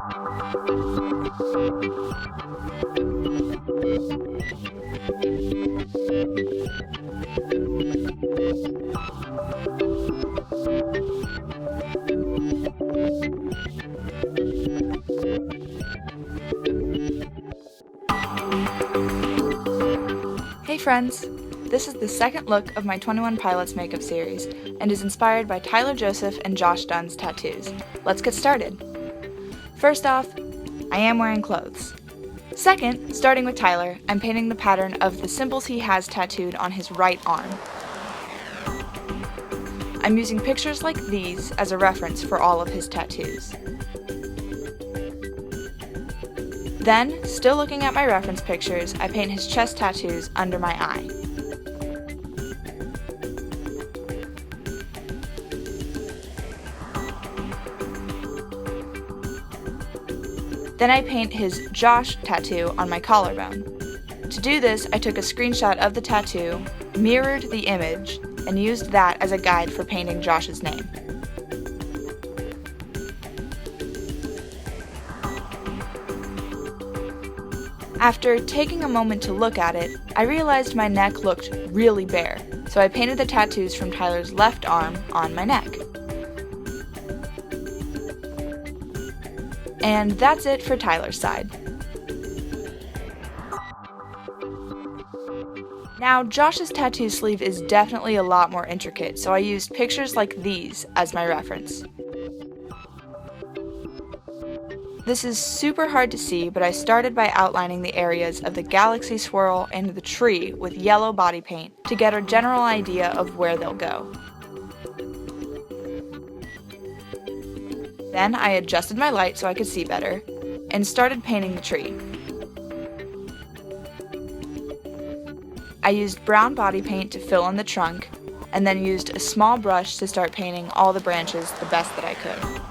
Hey friends! This is the second look of my 21 Pilots makeup series and is inspired by Tyler Joseph and Josh Dunn's tattoos. Let's get started. First off, I am wearing clothes. Second, starting with Tyler, I'm painting the pattern of the symbols he has tattooed on his right arm. I'm using pictures like these as a reference for all of his tattoos. Then, still looking at my reference pictures, I paint his chest tattoos under my eye. Then I paint his Josh tattoo on my collarbone. To do this, I took a screenshot of the tattoo, mirrored the image, and used that as a guide for painting Josh's name. After taking a moment to look at it, I realized my neck looked really bare, so I painted the tattoos from Tyler's left arm on my neck. And that's it for Tyler's side. Now, Josh's tattoo sleeve is definitely a lot more intricate, so I used pictures like these as my reference. This is super hard to see, but I started by outlining the areas of the galaxy swirl and the tree with yellow body paint to get a general idea of where they'll go. Then I adjusted my light so I could see better, and started painting the tree. I used brown body paint to fill in the trunk, and then used a small brush to start painting all the branches the best that I could.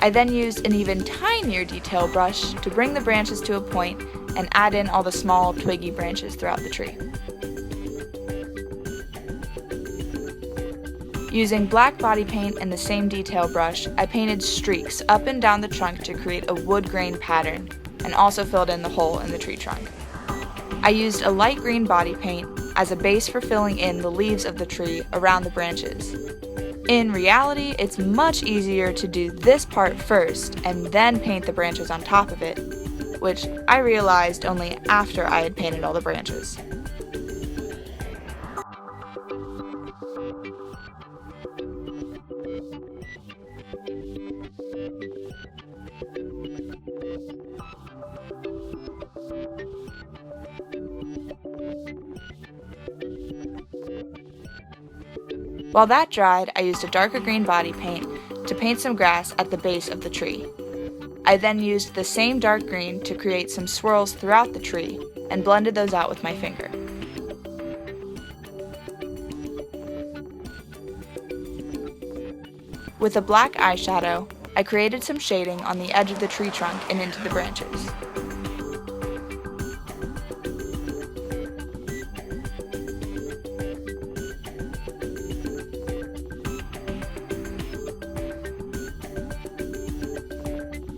I then used an even tinier detail brush to bring the branches to a point and add in all the small twiggy branches throughout the tree. Using black body paint and the same detail brush, I painted streaks up and down the trunk to create a wood grain pattern, and also filled in the hole in the tree trunk. I used a light green body paint as a base for filling in the leaves of the tree around the branches. In reality, it's much easier to do this part first and then paint the branches on top of it, which I realized only after I had painted all the branches. While that dried, I used a darker green body paint to paint some grass at the base of the tree. I then used the same dark green to create some swirls throughout the tree and blended those out with my finger. With a black eyeshadow, I created some shading on the edge of the tree trunk and into the branches.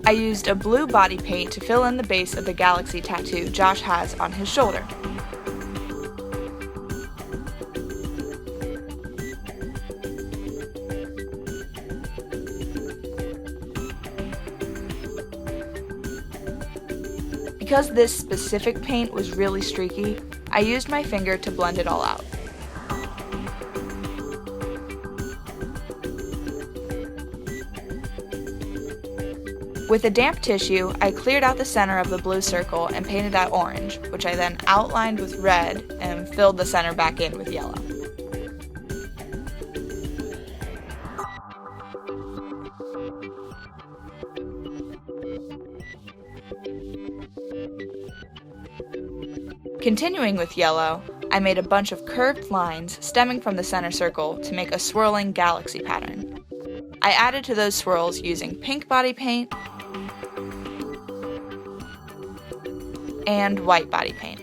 I used a blue body paint to fill in the base of the galaxy tattoo Josh has on his shoulder. Because this specific paint was really streaky, I used my finger to blend it all out. With a damp tissue, I cleared out the center of the blue circle and painted that orange, which I then outlined with red and filled the center back in with yellow. Continuing with yellow, I made a bunch of curved lines stemming from the center circle to make a swirling galaxy pattern. I added to those swirls using pink body paint, and white body paint.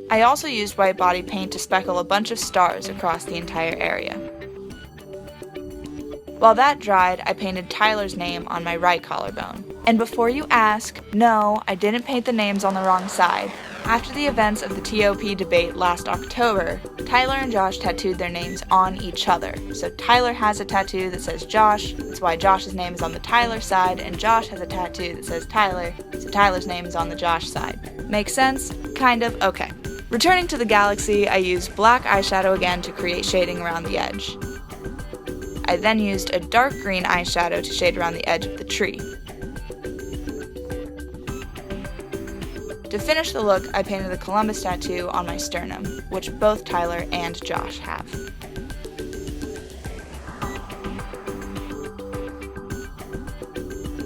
I also used white body paint to speckle a bunch of stars across the entire area. While that dried, I painted Tyler's name on my right collarbone. And before you ask, no, I didn't paint the names on the wrong side. After the events of the TOP debate last October, Tyler and Josh tattooed their names on each other. So Tyler has a tattoo that says Josh, that's why Josh's name is on the Tyler side, and Josh has a tattoo that says Tyler, so Tyler's name is on the Josh side. Makes sense? Kind of? Okay. Returning to the galaxy, I used black eyeshadow again to create shading around the edge. I then used a dark green eyeshadow to shade around the edge of the tree. To finish the look, I painted the Columbus tattoo on my sternum, which both Tyler and Josh have.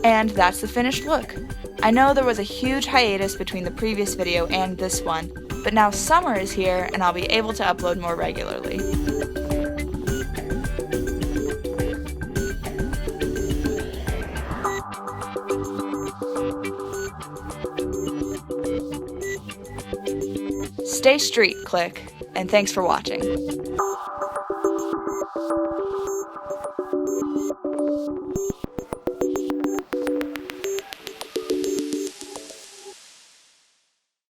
And that's the finished look. I know there was a huge hiatus between the previous video and this one, but now summer is here and I'll be able to upload more regularly. Stay street, click, and thanks for watching.